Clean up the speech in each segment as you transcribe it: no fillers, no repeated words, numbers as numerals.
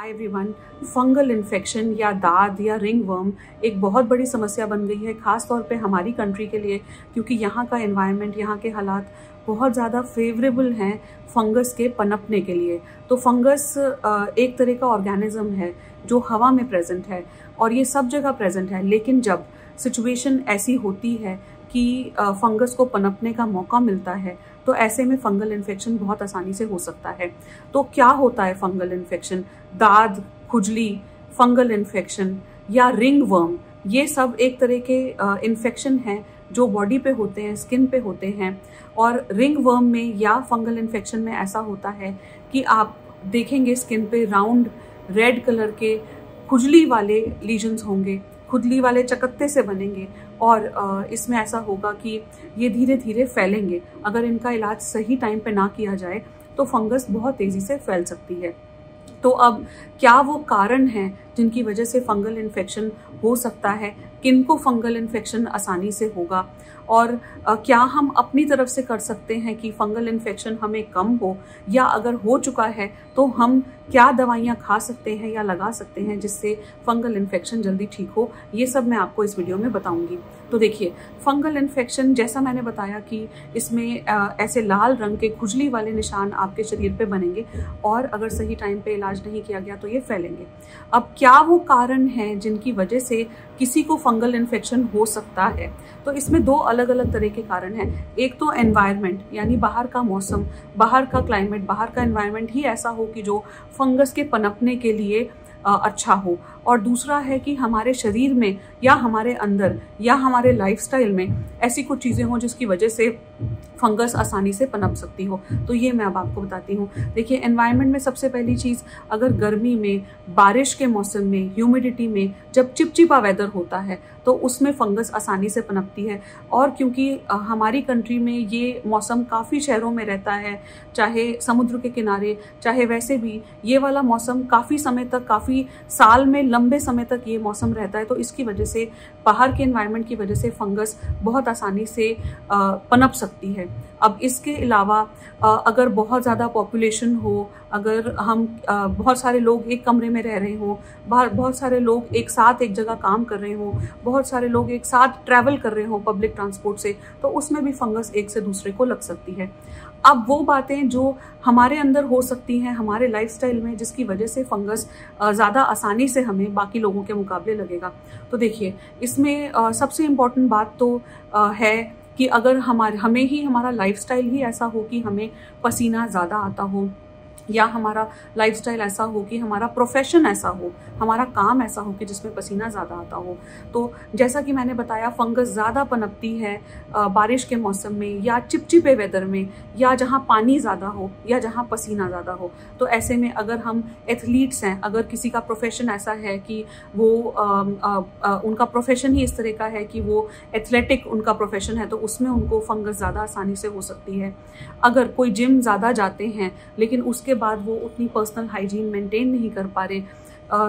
Hi everyone. Fungal infection या दाद या रिंग वर्म एक बहुत बड़ी समस्या बन गई है, ख़ास तौर पे हमारी कंट्री के लिए, क्योंकि यहाँ का एनवायरनमेंट, यहाँ के हालात बहुत ज़्यादा फेवरेबल हैं फंगस के पनपने के लिए। तो फंगस एक तरह का ऑर्गेनिज्म है जो हवा में प्रेजेंट है और ये सब जगह प्रेजेंट है, लेकिन जब सिचुएशन ऐसी होती है कि फंगस को पनपने का मौका मिलता है तो ऐसे में फंगल इन्फेक्शन बहुत आसानी से हो सकता है। तो क्या होता है फंगल इन्फेक्शन? दाद, खुजली, फंगल इन्फेक्शन या रिंग वर्म, ये सब एक तरह के इन्फेक्शन हैं जो बॉडी पे होते हैं, स्किन पे होते हैं। और रिंग वर्म में या फंगल इन्फेक्शन में ऐसा होता है कि आप देखेंगे स्किन पे राउंड रेड कलर के खुजली वाले लीजन्स होंगे, खुजली वाले चकत्ते से बनेंगे और इसमें ऐसा होगा कि ये धीरे धीरे फैलेंगे। अगर इनका इलाज सही टाइम पे ना किया जाए तो फंगस बहुत तेज़ी से फैल सकती है। तो अब क्या वो कारण हैं जिनकी वजह से फंगल इन्फेक्शन हो सकता है? किनको फंगल इन्फेक्शन आसानी से होगा? और क्या हम अपनी तरफ से कर सकते हैं कि फंगल इन्फेक्शन हमें कम हो, या अगर हो चुका है तो हम क्या दवाइयाँ खा सकते हैं या लगा सकते हैं जिससे फंगल इन्फेक्शन जल्दी ठीक हो? ये सब मैं आपको इस वीडियो में बताऊंगी। तो देखिए, फंगल इन्फेक्शन जैसा मैंने बताया कि इसमें ऐसे लाल रंग के खुजली वाले निशान आपके शरीर पे बनेंगे और अगर सही टाइम पे इलाज नहीं किया गया तो ये फैलेंगे। अब क्या वो कारण हैं जिनकी वजह से किसी को फंगल इन्फेक्शन हो सकता है? तो इसमें दो अलग अलग तरह के कारण हैं। एक तो एनवायरनमेंट, यानी बाहर का मौसम, बाहर का क्लाइमेट, बाहर का एनवायरनमेंट ही ऐसा हो कि जो फंगस के पनपने के लिए अच्छा हो। और दूसरा है कि हमारे शरीर में या हमारे अंदर या हमारे लाइफस्टाइल में ऐसी कुछ चीज़ें हों जिसकी वजह से फंगस आसानी से पनप सकती हो। तो ये मैं अब आपको बताती हूँ। देखिए, एनवायरनमेंट में सबसे पहली चीज़, अगर गर्मी में, बारिश के मौसम में, ह्यूमिडिटी में, जब चिपचिपा वेदर होता है तो उसमें फंगस आसानी से पनपती है। और क्योंकि हमारी कंट्री में ये मौसम काफ़ी शहरों में रहता है, चाहे समुद्र के किनारे, चाहे वैसे भी ये वाला मौसम काफ़ी समय तक, काफ़ी साल में लंबे समय तक ये मौसम रहता है, तो इसकी वजह से, बाहर के एनवायरनमेंट की वजह से फंगस बहुत आसानी से पनप सकती है। अब इसके अलावा अगर बहुत ज़्यादा पॉपुलेशन हो, अगर हम बहुत सारे लोग एक कमरे में रह रहे हों, बाहर बहुत सारे लोग एक साथ एक जगह काम कर रहे हों, बहुत सारे लोग एक साथ ट्रैवल कर रहे हों पब्लिक ट्रांसपोर्ट से, तो उसमें भी फंगस एक से दूसरे को लग सकती है। अब वो बातें जो हमारे अंदर हो सकती हैं, हमारे लाइफस्टाइल में, जिसकी वजह से फंगस ज़्यादा आसानी से हमें बाकी लोगों के मुकाबले लगेगा। तो देखिए, इसमें सबसे इम्पॉर्टेंट बात तो है कि अगर हमें ही हमारा लाइफस्टाइल ही ऐसा हो कि हमें पसीना ज़्यादा आता हो, या हमारा लाइफस्टाइल ऐसा हो कि हमारा प्रोफेशन ऐसा हो, हमारा काम ऐसा हो कि जिसमें पसीना ज़्यादा आता हो, तो जैसा कि मैंने बताया, फंगस ज़्यादा पनपती है बारिश के मौसम में, या चिपचिपे वेदर में, या जहाँ पानी ज़्यादा हो, या जहाँ पसीना ज़्यादा हो। तो ऐसे में अगर हम एथलीट्स हैं, अगर किसी का प्रोफेशन ऐसा है कि वो उनका प्रोफेशन ही इस तरह का है कि वो एथलेटिक उनका प्रोफेशन है, तो उसमें उनको फंगस ज़्यादा आसानी से हो सकती है। अगर कोई जिम ज़्यादा जाते हैं लेकिन उसके बाद वो उतनी पर्सनल हाइजीन मेंटेन नहीं कर पा रहे,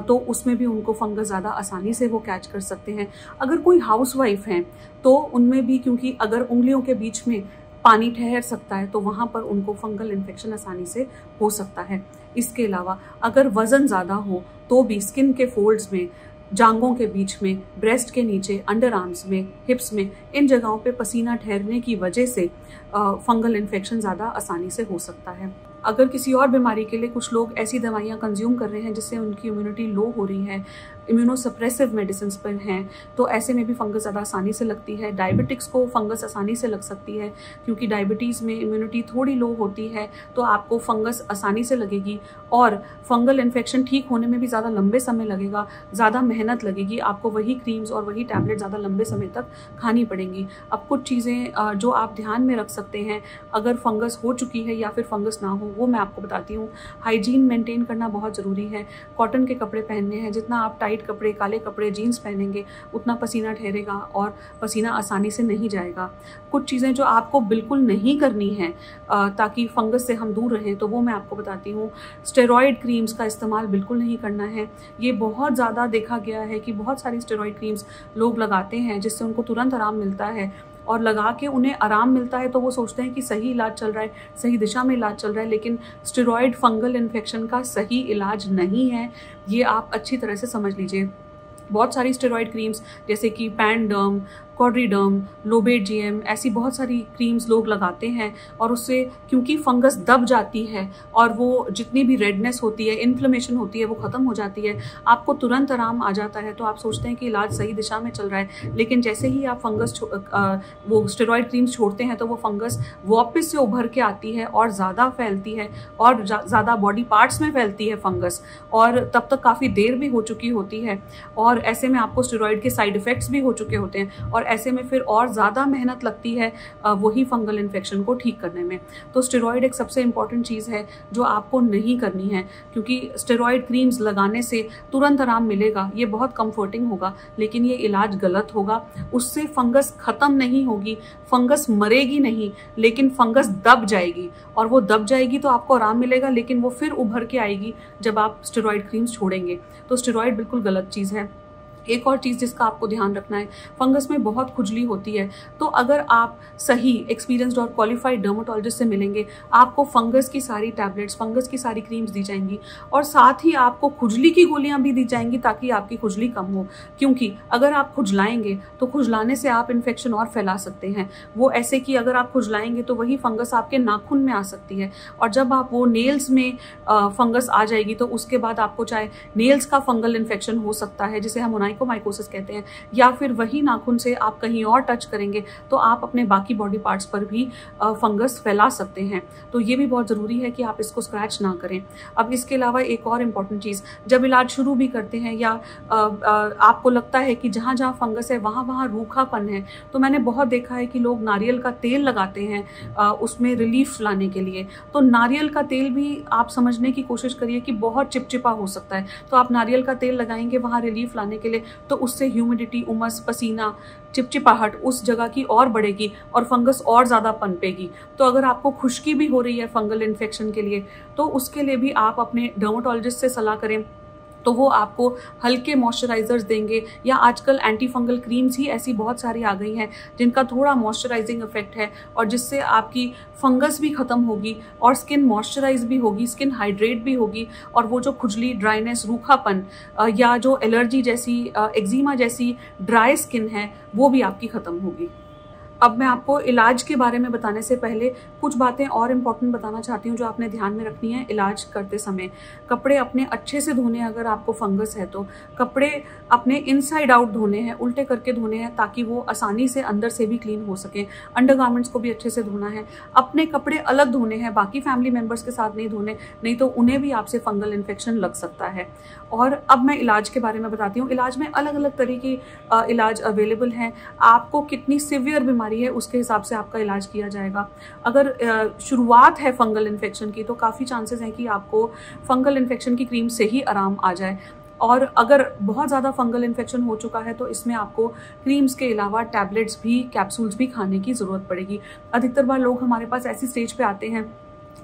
तो उसमें भी उनको फंगस ज़्यादा आसानी से वो कैच कर सकते हैं। अगर कोई हाउसवाइफ हैं तो उनमें भी, क्योंकि अगर उंगलियों के बीच में पानी ठहर सकता है तो वहाँ पर उनको फंगल इन्फेक्शन आसानी से हो सकता है। इसके अलावा अगर वज़न ज़्यादा हो तो भी स्किन के फोल्ड्स में, जांघों के बीच में, ब्रेस्ट के नीचे, अंडर आर्म्स में, हिप्स में, इन जगहों पे पसीना ठहरने की वजह से फंगल इन्फेक्शन ज़्यादा आसानी से हो सकता है। अगर किसी और बीमारी के लिए कुछ लोग ऐसी दवाइयाँ कंज्यूम कर रहे हैं जिससे उनकी इम्यूनिटी लो हो रही है, इम्यूनोसप्रेसिव मेडिसिन पर हैं, तो ऐसे में भी फंगस ज़्यादा आसानी से लगती है। डायबिटिक्स को फंगस आसानी से लग सकती है, क्योंकि डायबिटीज़ में इम्यूनिटी थोड़ी लो होती है, तो आपको फंगस आसानी से लगेगी और फंगल इन्फेक्शन ठीक होने में भी ज़्यादा लंबे समय लगेगा, ज़्यादा मेहनत लगेगी, आपको वही क्रीम्स और वही टैबलेट ज़्यादा लंबे समय तक खानी पड़ेंगी। अब कुछ चीज़ें जो आप ध्यान में रख सकते हैं अगर फंगस हो चुकी है या फिर फंगस ना हो, वो मैं आपको बताती हूँ। हाइजीन मेंटेन करना बहुत ज़रूरी है। कॉटन के कपड़े पहनने हैं, जितना आप टाइट कपड़े, काले कपड़े, जीन्स पहनेंगे उतना पसीना ठहरेगा और पसीना आसानी से नहीं जाएगा। कुछ चीज़ें जो आपको बिल्कुल नहीं करनी है ताकि फंगस से हम दूर रहें, तो वो मैं आपको बताती हूँ। स्टेरॉयड क्रीम्स का इस्तेमाल बिल्कुल नहीं करना है। ये बहुत ज़्यादा देखा गया है कि बहुत सारी स्टेरॉयड क्रीम्स लोग लगाते हैं जिससे उनको तुरंत आराम मिलता है, और लगा के उन्हें आराम मिलता है तो वो सोचते हैं कि सही इलाज चल रहा है, सही दिशा में इलाज चल रहा है, लेकिन स्टेरॉयड फंगल इन्फेक्शन का सही इलाज नहीं है। ये आप अच्छी तरह से समझ लीजिए। बहुत सारी स्टेरॉयड क्रीम्स जैसे कि पैनडर्म, कॉड्रीडर्म, लोबेट जीएम, ऐसी बहुत सारी क्रीम्स लोग लगाते हैं और उससे क्योंकि फंगस दब जाती है और वो जितनी भी रेडनेस होती है, इन्फ्लेमेशन होती है, वो ख़त्म हो जाती है, आपको तुरंत आराम आ जाता है, तो आप सोचते हैं कि इलाज सही दिशा में चल रहा है। लेकिन जैसे ही आप वो स्टेरॉयड क्रीम्स छोड़ते हैं तो वो फंगस वापस से उभर के आती है और ज़्यादा फैलती है और ज़्यादा बॉडी पार्ट्स में फैलती है फंगस, और तब तक काफ़ी देर भी हो चुकी होती है और ऐसे में आपको स्टेरॉयड के साइड इफ़ेक्ट्स भी हो चुके होते हैं और ऐसे में फिर और ज़्यादा मेहनत लगती है वही फंगल इन्फेक्शन को ठीक करने में। तो स्टेरॉयड एक सबसे इम्पॉर्टेंट चीज़ है जो आपको नहीं करनी है, क्योंकि स्टेरॉयड क्रीम्स लगाने से तुरंत आराम मिलेगा, ये बहुत कंफर्टिंग होगा, लेकिन ये इलाज गलत होगा। उससे फंगस ख़त्म नहीं होगी, फंगस मरेगी नहीं, लेकिन फंगस दब जाएगी, और वो दब जाएगी तो आपको आराम मिलेगा, लेकिन वो फिर उभर के आएगी जब आप स्टेरॉयड क्रीम्स छोड़ेंगे। तो स्टेरॉयड बिल्कुल गलत चीज़ है। एक और चीज़ जिसका आपको ध्यान रखना है, फंगस में बहुत खुजली होती है, तो अगर आप सही एक्सपीरियंस्ड और क्वालिफाइड डर्मेटोलॉजिस्ट से मिलेंगे, आपको फंगस की सारी टैबलेट्स, फंगस की सारी क्रीम्स दी जाएंगी और साथ ही आपको खुजली की गोलियां भी दी जाएंगी ताकि आपकी खुजली कम हो। क्योंकि अगर आप खुजलाएंगे तो खुजलाने से आप इन्फेक्शन और फैला सकते हैं। वो ऐसे कि अगर आप खुजलाएंगे तो वही फंगस आपके नाखून में आ सकती है, और जब आप वो नेल्स में फंगस आ जाएगी तो उसके बाद आपको चाहे नेल्स का फंगल इन्फेक्शन हो सकता है, जिसे हम माइकोसिस कहते हैं, या फिर वही नाखून से आप कहीं और टच करेंगे तो आप अपने बाकी बॉडी पार्ट्स पर भी फंगस फैला सकते हैं। तो ये भी बहुत ज़रूरी है कि आप इसको स्क्रैच ना करें। अब इसके अलावा एक और इम्पॉर्टेंट चीज़, जब इलाज शुरू भी करते हैं या आपको लगता है कि जहाँ जहाँ फंगस है वहाँ वहाँ रूखापन है, तो मैंने बहुत देखा है कि लोग नारियल का तेल लगाते हैं उसमें रिलीफ लाने के लिए। तो नारियल का तेल भी आप समझने की कोशिश करिए कि बहुत चिपचिपा हो सकता है, तो आप नारियल का तेल लगाएंगे वहाँ रिलीफ लाने के लिए, तो उससे ह्यूमिडिटी, उमस, पसीना, चिपचिपाहट उस जगह की और बढ़ेगी और फंगस और ज़्यादा पनपेगी। तो अगर आपको खुश्की भी हो रही है फंगल इन्फेक्शन के लिए, तो उसके लिए भी आप अपने डर्मेटोलॉजिस्ट से सलाह करें, तो वो आपको हल्के मॉइस्चराइजर्स देंगे, या आजकल एंटी फंगल क्रीम्स ही ऐसी बहुत सारी आ गई हैं जिनका थोड़ा मॉइस्चराइजिंग इफेक्ट है, और जिससे आपकी फंगस भी ख़त्म होगी और स्किन मॉइस्चराइज भी होगी, स्किन हाइड्रेट भी होगी, और वो जो खुजली, ड्राइनेस, रूखापन या जो एलर्जी जैसी, एक्जिमा जैसी ड्राई स्किन है वो भी आपकी ख़त्म होगी। अब मैं आपको इलाज के बारे में बताने से पहले कुछ बातें और इम्पॉर्टेंट बताना चाहती हूँ जो आपने ध्यान में रखनी है इलाज करते समय। कपड़े अपने अच्छे से धोने, अगर आपको फंगस है तो कपड़े अपने इनसाइड आउट धोने हैं, उल्टे करके धोने हैं, ताकि वो आसानी से अंदर से भी क्लीन हो सके। अंडरगारमेंट्स को भी अच्छे से धोना है। अपने कपड़े अलग धोने हैं, बाकी फैमिली मेम्बर्स के साथ नहीं धोने, नहीं तो उन्हें भी आपसे फंगल इन्फेक्शन लग सकता है। और अब मैं इलाज के बारे में बताती हूँ। इलाज में अलग अलग तरह की इलाज अवेलेबल हैं। आपको कितनी सीवियर बीमारी है उसके हिसाब से आपका इलाज किया जाएगा। अगर शुरुआत है फंगल इन्फेक्शन की तो काफ़ी चांसेस हैं कि आपको फंगल इन्फेक्शन की क्रीम से ही आराम आ जाए, और अगर बहुत ज़्यादा फंगल इन्फेक्शन हो चुका है तो इसमें आपको क्रीम्स के अलावा टैबलेट्स भी, कैप्सूल्स भी खाने की ज़रूरत पड़ेगी। अधिकतर बार लोग हमारे पास ऐसी स्टेज पे आते हैं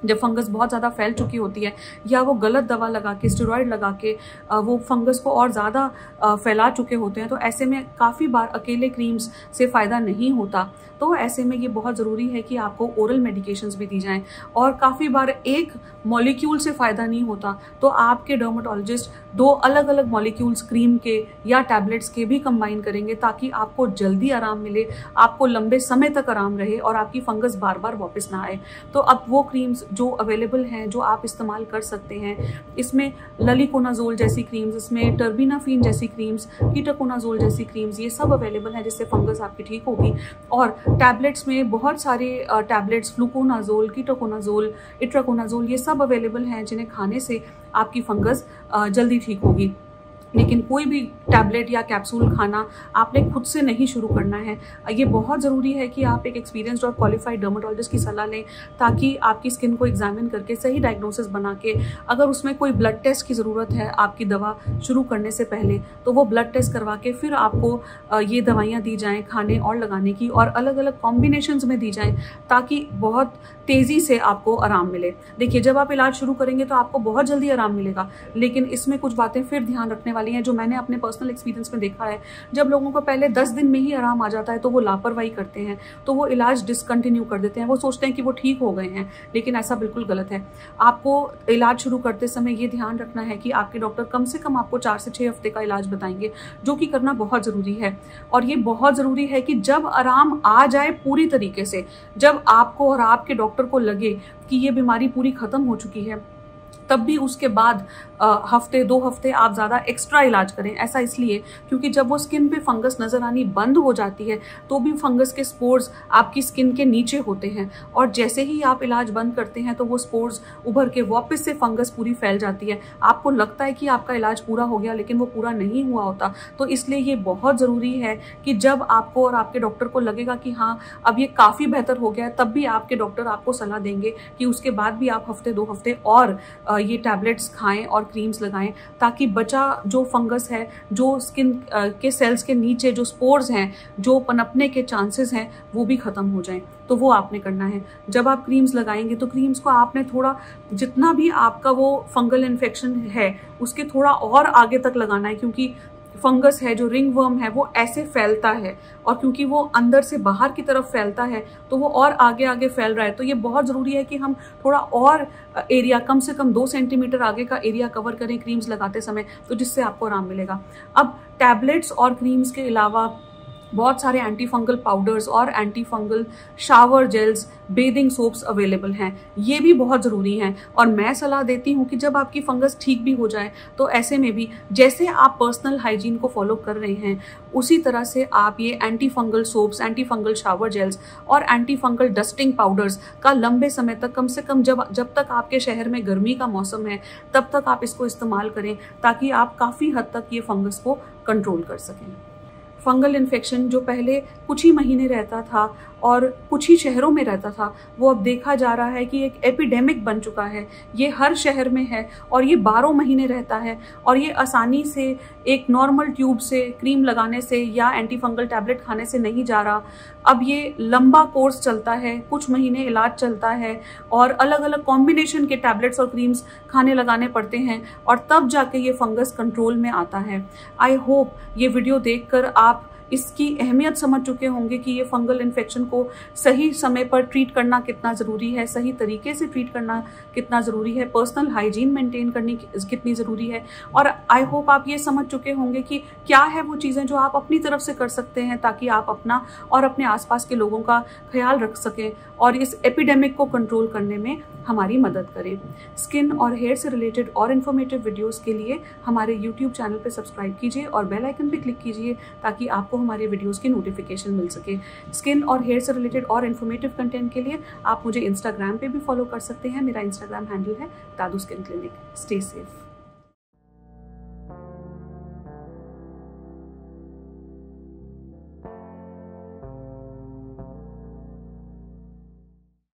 जब फंगस बहुत ज़्यादा फैल चुकी होती है, या वो गलत दवा लगा के, स्टेरॉयड लगा के वो फंगस को और ज़्यादा फैला चुके होते हैं। तो ऐसे में काफ़ी बार अकेले क्रीम्स से फ़ायदा नहीं होता, तो ऐसे में ये बहुत ज़रूरी है कि आपको ओरल मेडिकेशंस भी दी जाएं। और काफ़ी बार एक मॉलिक्यूल से फ़ायदा नहीं होता तो आपके डर्मेटोलॉजिस्ट 2 अलग अलग मॉलिक्यूल्स क्रीम के या टैबलेट्स के भी कंबाइन करेंगे, ताकि आपको जल्दी आराम मिले, आपको लंबे समय तक आराम रहे और आपकी फंगस बार बार वापस ना आए। तो अब वो क्रीम्स जो अवेलेबल हैं, जो आप इस्तेमाल कर सकते हैं, इसमें ललिकोनाजोल जैसी क्रीम्स, इसमें टर्बिनाफिन जैसी क्रीम्स, कीटोकोनाजोल जैसी क्रीम्स, ये सब अवेलेबल हैं जिससे फंगस आपकी ठीक होगी। और टैबलेट्स में बहुत सारे टैबलेट्स, फ्लूकोनाजोल, कीटोकोनाजोल, इट्राकोनाजोल, ये सब अवेलेबल हैं जिन्हें खाने से आपकी फंगस जल्दी ठीक होगी। लेकिन कोई भी टैबलेट या कैप्सूल खाना आपने खुद से नहीं शुरू करना है। ये बहुत ज़रूरी है कि आप एक एक्सपीरियंस्ड और क्वालिफाइड डर्मेटोलॉजिस्ट की सलाह लें, ताकि आपकी स्किन को एग्जामिन करके सही डायग्नोसिस बना के, अगर उसमें कोई ब्लड टेस्ट की ज़रूरत है आपकी दवा शुरू करने से पहले, तो वो ब्लड टेस्ट करवा के फिर आपको ये दवाइयाँ दी जाएँ खाने और लगाने की, और अलग अलग कॉम्बिनेशंस में दी जाएँ, ताकि बहुत तेज़ी से आपको आराम मिले। देखिए, जब आप इलाज शुरू करेंगे तो आपको बहुत जल्दी आराम मिलेगा, लेकिन इसमें कुछ बातें फिर ध्यान रखने वाली हैं जो मैंने अपने पर्सनल पर्सनल एक्सपीरियंस में देखा है, जब लोगों को पहले 10 दिन में ही आराम आ जाता है तो वो लापरवाही करते हैं, तो वो इलाज डिसकंटिन्यू कर देते हैं। वो सोचते हैं कि वो ठीक हो गए हैं, लेकिन ऐसा बिल्कुल गलत है। आपको इलाज शुरू करते समय ये ध्यान रखना है कि आपके डॉक्टर कम से कम आपको 4 से 6 हफ्ते का इलाज बताएंगे, जो कि करना बहुत ज़रूरी है। और ये बहुत ज़रूरी है कि जब आराम आ जाए पूरी तरीके से, जब आपको और आपके डॉक्टर को लगे कि ये बीमारी पूरी ख़त्म हो चुकी है, तब भी उसके बाद हफ्ते 2 हफ्ते आप ज़्यादा एक्स्ट्रा इलाज करें। ऐसा इसलिए क्योंकि जब वो स्किन पे फंगस नज़र आनी बंद हो जाती है तो भी फंगस के स्पोर्स आपकी स्किन के नीचे होते हैं, और जैसे ही आप इलाज बंद करते हैं तो वो स्पोर्स उभर के वापस से फंगस पूरी फैल जाती है। आपको लगता है कि आपका इलाज पूरा हो गया, लेकिन वो पूरा नहीं हुआ होता। तो इसलिए ये बहुत ज़रूरी है कि जब आपको और आपके डॉक्टर को लगेगा कि हाँ अब ये काफ़ी बेहतर हो गया है, तब भी आपके डॉक्टर आपको सलाह देंगे कि उसके बाद भी आप हफ्ते 2 हफ्ते और ये टैबलेट्स खाएं और क्रीम्स लगाएं, ताकि बचा जो फंगस है, जो स्किन के सेल्स के नीचे जो स्पोर्स हैं, जो पनपने के चांसेस हैं, वो भी ख़त्म हो जाएं। तो वो आपने करना है। जब आप क्रीम्स लगाएंगे तो क्रीम्स को आपने थोड़ा, जितना भी आपका वो फंगल इन्फेक्शन है उसके थोड़ा और आगे तक लगाना है, क्योंकि फंगस है जो रिंग वर्म है वो ऐसे फैलता है, और क्योंकि वो अंदर से बाहर की तरफ फैलता है तो वो और आगे आगे फैल रहा है। तो ये बहुत ज़रूरी है कि हम थोड़ा और एरिया, कम से कम 2 सेंटीमीटर आगे का एरिया कवर करें क्रीम्स लगाते समय, तो जिससे आपको आराम मिलेगा। अब टैबलेट्स और क्रीम्स के अलावा बहुत सारे एंटी फंगल पाउडर्स और anti fungal shower gels, bathing soaps available हैं। ये भी बहुत ज़रूरी हैं, और मैं सलाह देती हूँ कि जब आपकी फंगस ठीक भी हो जाए तो ऐसे में भी जैसे आप पर्सनल हाइजीन को फॉलो कर रहे हैं उसी तरह से आप ये anti fungal soaps, anti fungal shower gels और एंटी फंगल डस्टिंग पाउडर्स का लंबे समय तक, कम से कम जब तक आपके शहर में गर्मी का मौसम है तब तक आप इसको इस्तेमाल करें, ताकि आप काफ़ी हद तक ये फंगस को कंट्रोल कर सकें। फंगल इन्फेक्शन जो पहले कुछ ही महीने रहता था और कुछ ही शहरों में रहता था, वो अब देखा जा रहा है कि एक एपिडेमिक बन चुका है। ये हर शहर में है और ये 12 महीने रहता है, और ये आसानी से एक नॉर्मल ट्यूब से, क्रीम लगाने से या एंटी फंगल टैबलेट खाने से नहीं जा रहा। अब ये लंबा कोर्स चलता है, कुछ महीने इलाज चलता है और अलग अलग कॉम्बिनेशन के टैबलेट्स और क्रीम्स खाने लगाने पड़ते हैं, और तब जाके ये फंगस कंट्रोल में आता है। आई होप ये वीडियो देखकर आप इसकी अहमियत समझ चुके होंगे कि ये फंगल इन्फेक्शन को सही समय पर ट्रीट करना कितना ज़रूरी है, सही तरीके से ट्रीट करना कितना ज़रूरी है, पर्सनल हाइजीन मेंटेन करनी कितनी ज़रूरी है। और आई होप आप ये समझ चुके होंगे कि क्या है वो चीज़ें जो आप अपनी तरफ से कर सकते हैं ताकि आप अपना और अपने आसपास के लोगों का ख्याल रख सकें और इस एपिडेमिक को कंट्रोल करने में हमारी मदद करें। स्किन और हेयर से रिलेटेड और इन्फॉर्मेटिव वीडियोस के लिए हमारे YouTube चैनल पे सब्सक्राइब कीजिए और बेल आइकन पे क्लिक कीजिए, ताकि आपको हमारे वीडियोस की नोटिफिकेशन मिल सके। स्किन और हेयर से रिलेटेड और इन्फॉर्मेटिव कंटेंट के लिए आप मुझे इंस्टाग्राम पे भी फॉलो कर सकते हैं। मेरा इंस्टाग्राम हैंडल है दादू स्किन क्लिनिक। Stay safe.